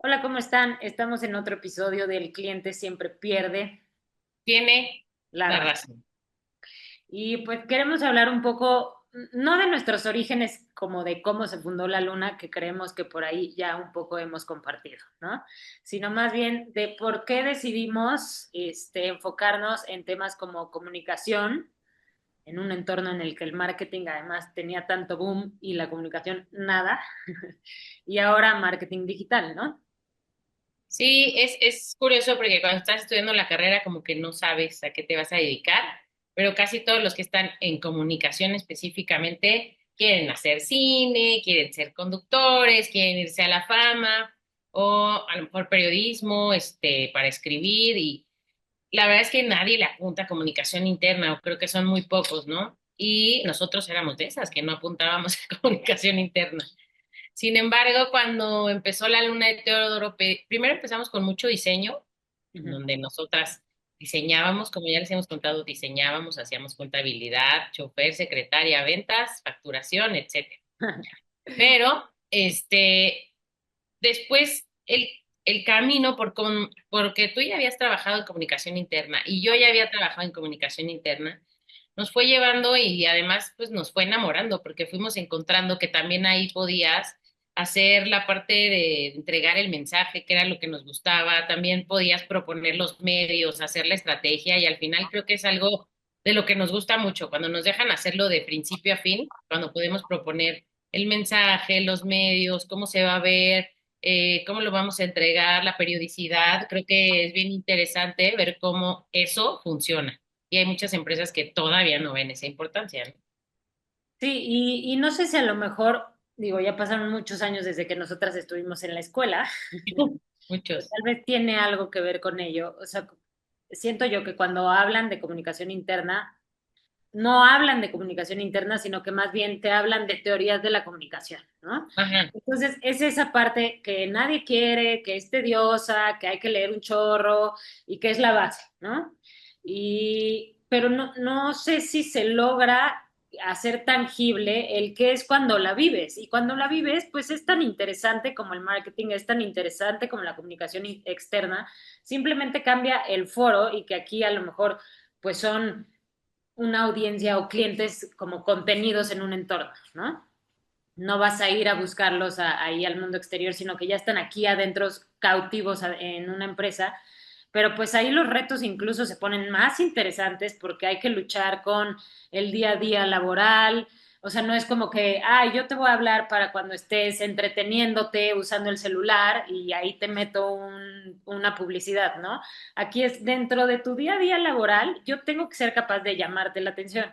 Hola, ¿cómo están? Estamos en otro episodio del Cliente Siempre Pierde Tiene la la razón. razón. Y pues queremos hablar un poco, no de nuestros orígenes, como de cómo se fundó la Luna, que creemos que por ahí ya un poco hemos compartido, ¿no? Sino más bien de por qué decidimos enfocarnos en temas como comunicación, en un entorno en el que el marketing además tenía tanto boom y la comunicación nada, y ahora marketing digital, ¿no? Sí, es curioso porque cuando estás estudiando la carrera como que no sabes a qué te vas a dedicar, pero casi todos los que están en comunicación específicamente quieren hacer cine, quieren ser conductores, quieren irse a la fama o a lo mejor periodismo, para escribir y la verdad es que nadie le apunta a comunicación interna o creo que son muy pocos, ¿no? Y nosotros éramos de esas que no apuntábamos a comunicación interna. Sin embargo, cuando empezó la Luna de Teodoro, primero empezamos con mucho diseño, en Ujú. donde nosotras diseñábamos, como ya les hemos contado, diseñábamos, hacíamos contabilidad, chofer, secretaria, ventas, facturación, etcétera. Pero, después el camino, porque tú ya habías trabajado en comunicación interna y yo ya había trabajado en comunicación interna, nos fue llevando y además pues nos fue enamorando porque fuimos encontrando que también ahí podías hacer la parte de entregar el mensaje, que era lo que nos gustaba, también podías proponer los medios, hacer la estrategia y al final creo que es algo de lo que nos gusta mucho, cuando nos dejan hacerlo de principio a fin, cuando podemos proponer el mensaje, los medios, cómo se va a ver, cómo lo vamos a entregar, la periodicidad, creo que es bien interesante ver cómo eso funciona. Y hay muchas empresas que todavía no ven esa importancia, ¿no? Sí, y no sé si a lo mejor, digo, ya pasaron muchos años desde que nosotras estuvimos en la escuela, pero Muchos. tal vez tiene algo que ver con ello. O sea, siento yo que cuando hablan de comunicación interna, no hablan de comunicación interna, sino que más bien te hablan de teorías de la comunicación, ¿no? Ajá. Entonces, es esa parte que nadie quiere, que es tediosa, que hay que leer un chorro y que es la base, ¿no? Pero no sé si se logra hacer tangible el que es cuando la vives. Y cuando la vives, pues es tan interesante como el marketing, es tan interesante como la comunicación externa. Simplemente cambia el foro y que aquí a lo mejor pues son una audiencia o clientes como contenidos en un entorno, ¿no? No vas a ir a buscarlos ahí al mundo exterior, sino que ya están aquí adentro cautivos en una empresa. Pero pues ahí los retos incluso se ponen más interesantes porque hay que luchar con el día a día laboral. O sea, no es como que, ah, yo te voy a hablar para cuando estés entreteniéndote usando el celular y ahí te meto una publicidad, ¿no? Aquí es dentro de tu día a día laboral, yo tengo que ser capaz de llamarte la atención.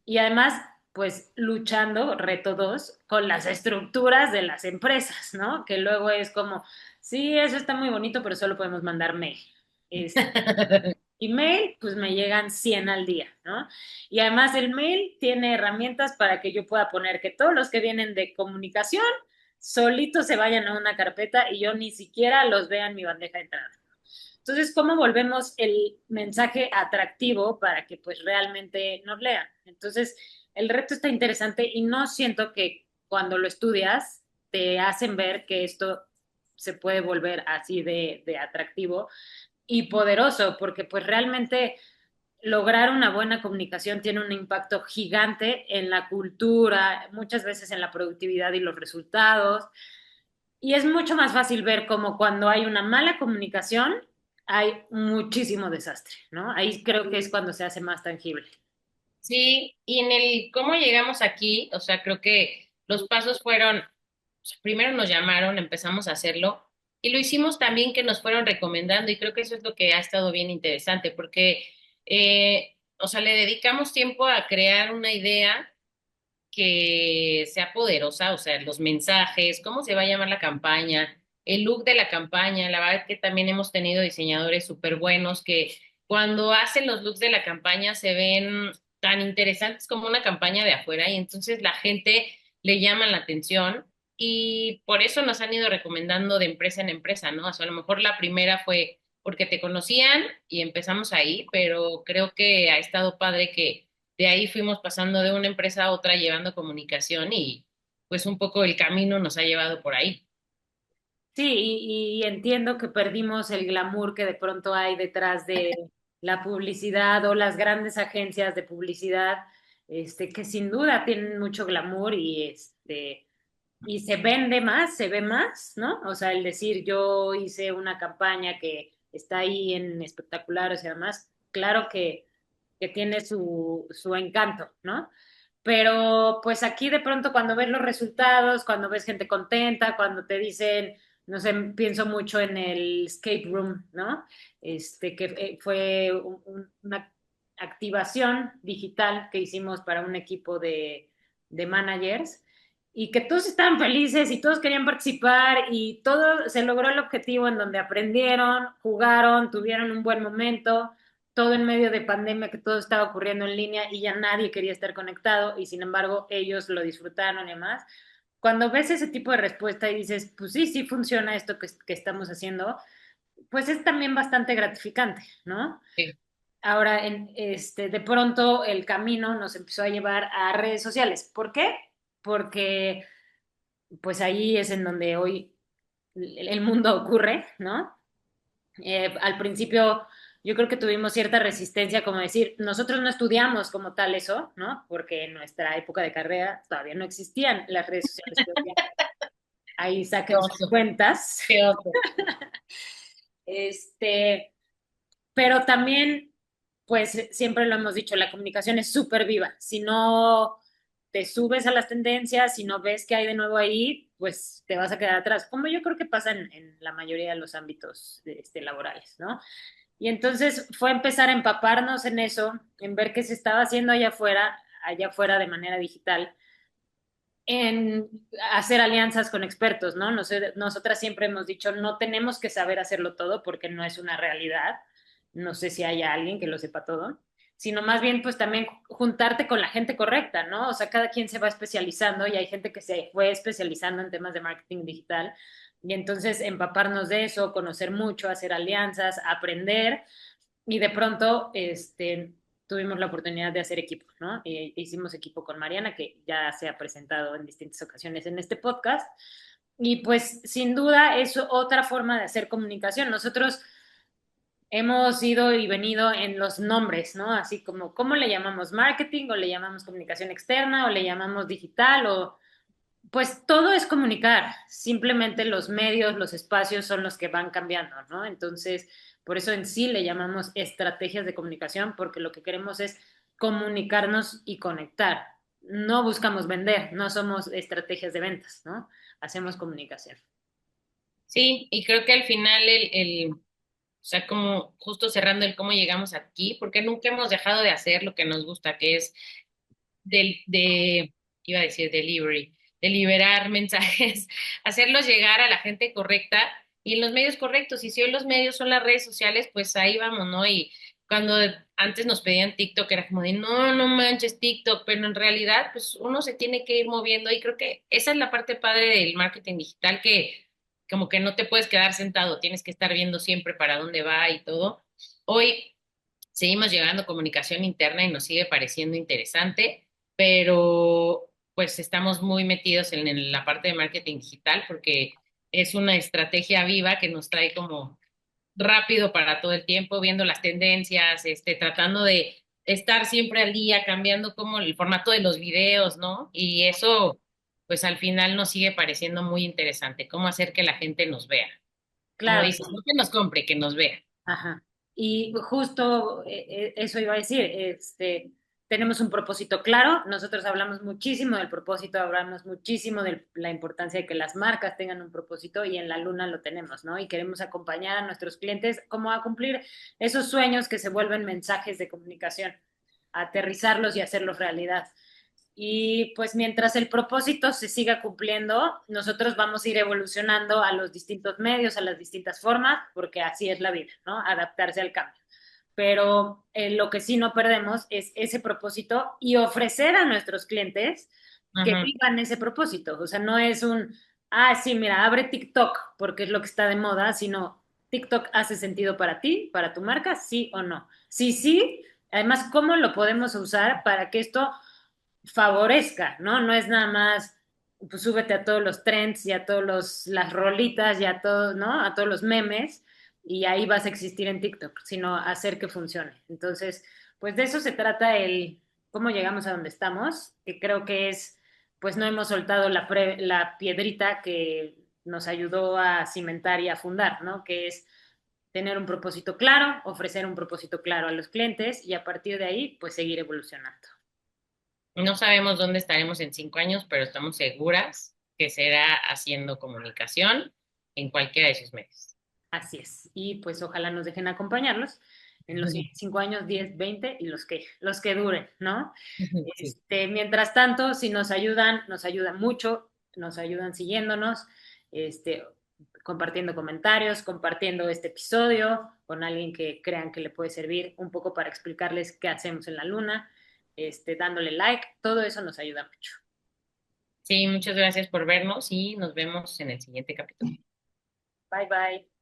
Y además, pues luchando, reto dos, con las estructuras de las empresas, ¿no? Que luego es como, sí, eso está muy bonito, pero solo podemos mandar mail. Es, email, pues me llegan 100 al día, ¿no? Y además el mail tiene herramientas para que yo pueda poner que todos los que vienen de comunicación solitos se vayan a una carpeta y yo ni siquiera los vea en mi bandeja de entrada. Entonces, ¿cómo volvemos el mensaje atractivo para que pues realmente nos lean? Entonces, el reto está interesante y no siento que cuando lo estudias te hacen ver que esto se puede volver así de atractivo y poderoso, porque pues realmente lograr una buena comunicación tiene un impacto gigante en la cultura, muchas veces en la productividad y los resultados. Y es mucho más fácil ver como cuando hay una mala comunicación, hay muchísimo desastre, ¿no? Ahí creo que es cuando se hace más tangible. Sí, y en el cómo llegamos aquí, o sea, creo que los pasos fueron, o sea, primero nos llamaron, empezamos a hacerlo, y lo hicimos también que nos fueron recomendando, y creo que eso es lo que ha estado bien interesante, porque, o sea, le dedicamos tiempo a crear una idea que sea poderosa, o sea, los mensajes, cómo se va a llamar la campaña, el look de la campaña. La verdad es que también hemos tenido diseñadores súper buenos que cuando hacen los looks de la campaña se ven tan interesantes como una campaña de afuera y entonces la gente le llama la atención y por eso nos han ido recomendando de empresa en empresa, ¿no? O sea, a lo mejor la primera fue porque te conocían y empezamos ahí, pero creo que ha estado padre que de ahí fuimos pasando de una empresa a otra llevando comunicación y pues un poco el camino nos ha llevado por ahí. Sí, y entiendo que perdimos el glamour que de pronto hay detrás de la publicidad o las grandes agencias de publicidad, que sin duda tienen mucho glamour y se vende más, se ve más, ¿no? O sea, el decir yo hice una campaña que está ahí en espectaculares y demás, claro que tiene su encanto, ¿no? Pero pues aquí de pronto cuando ves los resultados, cuando ves gente contenta, cuando te dicen, no sé, pienso mucho en el escape room, ¿no? Que fue una activación digital que hicimos para un equipo de managers y que todos estaban felices y todos querían participar y todo se logró el objetivo en donde aprendieron, jugaron, tuvieron un buen momento, todo en medio de pandemia que todo estaba ocurriendo en línea y ya nadie quería estar conectado y sin embargo ellos lo disfrutaron y demás. Cuando ves ese tipo de respuesta y dices, pues sí, sí funciona esto que estamos haciendo, pues es también bastante gratificante, ¿no? Sí. Ahora, de pronto el camino nos empezó a llevar a redes sociales. ¿Por qué? Porque pues ahí es en donde hoy el mundo ocurre, ¿no? Al principio yo creo que tuvimos cierta resistencia, como decir, nosotros no estudiamos como tal eso, ¿no? Porque en nuestra época de carrera todavía no existían las redes sociales que hoy día. Ahí Qué saquen sus oso, cuentas. qué oso. Este, pero también, pues siempre lo hemos dicho, la comunicación es súper viva. Si no te subes a las tendencias, si no ves qué hay de nuevo ahí, pues te vas a quedar atrás, como yo creo que pasa en la mayoría de los ámbitos laborales, ¿no? Y entonces fue empezar a empaparnos en eso, en ver qué se estaba haciendo allá afuera de manera digital, en hacer alianzas con expertos, ¿no? Nosotras siempre hemos dicho, no tenemos que saber hacerlo todo porque no es una realidad. No sé si haya alguien que lo sepa todo, sino más bien pues también juntarte con la gente correcta, ¿no? O sea, cada quien se va especializando y hay gente que se fue especializando en temas de marketing digital y entonces empaparnos de eso, conocer mucho, hacer alianzas, aprender y de pronto tuvimos la oportunidad de hacer equipo, ¿no? Hicimos equipo con Mariana, que ya se ha presentado en distintas ocasiones en este podcast. Y pues sin duda es otra forma de hacer comunicación. Nosotros hemos ido y venido en los nombres, ¿no? Así como, ¿cómo le llamamos marketing o le llamamos comunicación externa o le llamamos digital o pues todo es comunicar, simplemente los medios, los espacios son los que van cambiando, ¿no? Entonces, por eso en sí le llamamos estrategias de comunicación, porque lo que queremos es comunicarnos y conectar. No buscamos vender, no somos estrategias de ventas, ¿no? Hacemos comunicación. Sí, y creo que al final o sea, como justo cerrando el cómo llegamos aquí, porque nunca hemos dejado de hacer lo que nos gusta, que es iba a decir delivery, de liberar mensajes, hacerlos llegar a la gente correcta y en los medios correctos. Y si hoy los medios son las redes sociales, pues ahí vamos, ¿no? Y cuando antes nos pedían TikTok, era como de, no, no manches TikTok, pero en realidad, pues uno se tiene que ir moviendo y creo que esa es la parte padre del marketing digital, que como que no te puedes quedar sentado, tienes que estar viendo siempre para dónde va y todo. Hoy seguimos llevando comunicación interna y nos sigue pareciendo interesante, pero pues estamos muy metidos en la parte de marketing digital porque es una estrategia viva que nos trae como rápido para todo el tiempo, viendo las tendencias, tratando de estar siempre al día, cambiando como el formato de los videos, ¿no? Y eso, pues al final nos sigue pareciendo muy interesante, cómo hacer que la gente nos vea. Como Claro, dices, no que nos compre, que nos vea. ajá. Y justo eso iba a decir, tenemos un propósito claro, nosotros hablamos muchísimo del propósito, hablamos muchísimo de la importancia de que las marcas tengan un propósito y en la luna lo tenemos, ¿no? Y queremos acompañar a nuestros clientes como a cumplir esos sueños que se vuelven mensajes de comunicación, a aterrizarlos y hacerlos realidad. Y pues mientras el propósito se siga cumpliendo, nosotros vamos a ir evolucionando a los distintos medios, a las distintas formas, porque así es la vida, ¿no? Adaptarse al cambio. Pero lo que sí no perdemos es ese propósito y ofrecer a nuestros clientes que Ajá. vivan ese propósito. O sea, no es sí, mira, abre TikTok porque es lo que está de moda, sino TikTok hace sentido para ti, para tu marca, sí o no. Sí, sí. Además, ¿cómo lo podemos usar para que esto favorezca, ¿no? No es nada más pues súbete a todos los trends y a todos las rolitas y a todos, ¿no? A todos los memes y ahí vas a existir en TikTok, sino hacer que funcione. Entonces, pues de eso se trata el cómo llegamos a donde estamos, que creo que es, pues no hemos soltado la piedrita que nos ayudó a cimentar y a fundar, ¿no? Que es tener un propósito claro, ofrecer un propósito claro a los clientes y a partir de ahí, pues seguir evolucionando. No sabemos dónde estaremos en 5 años, pero estamos seguras que será haciendo comunicación en cualquiera de sus medios. Así es. Y pues ojalá nos dejen acompañarlos en los siguientes 5 años, 10, 20 y los que duren, ¿no? Sí. Mientras tanto, si nos ayudan mucho, nos ayudan siguiéndonos, este, compartiendo comentarios, compartiendo este episodio con alguien que crean que le puede servir un poco para explicarles qué hacemos en la luna, dándole like, todo eso nos ayuda mucho. Sí, muchas gracias por vernos y nos vemos en el siguiente capítulo. Bye bye.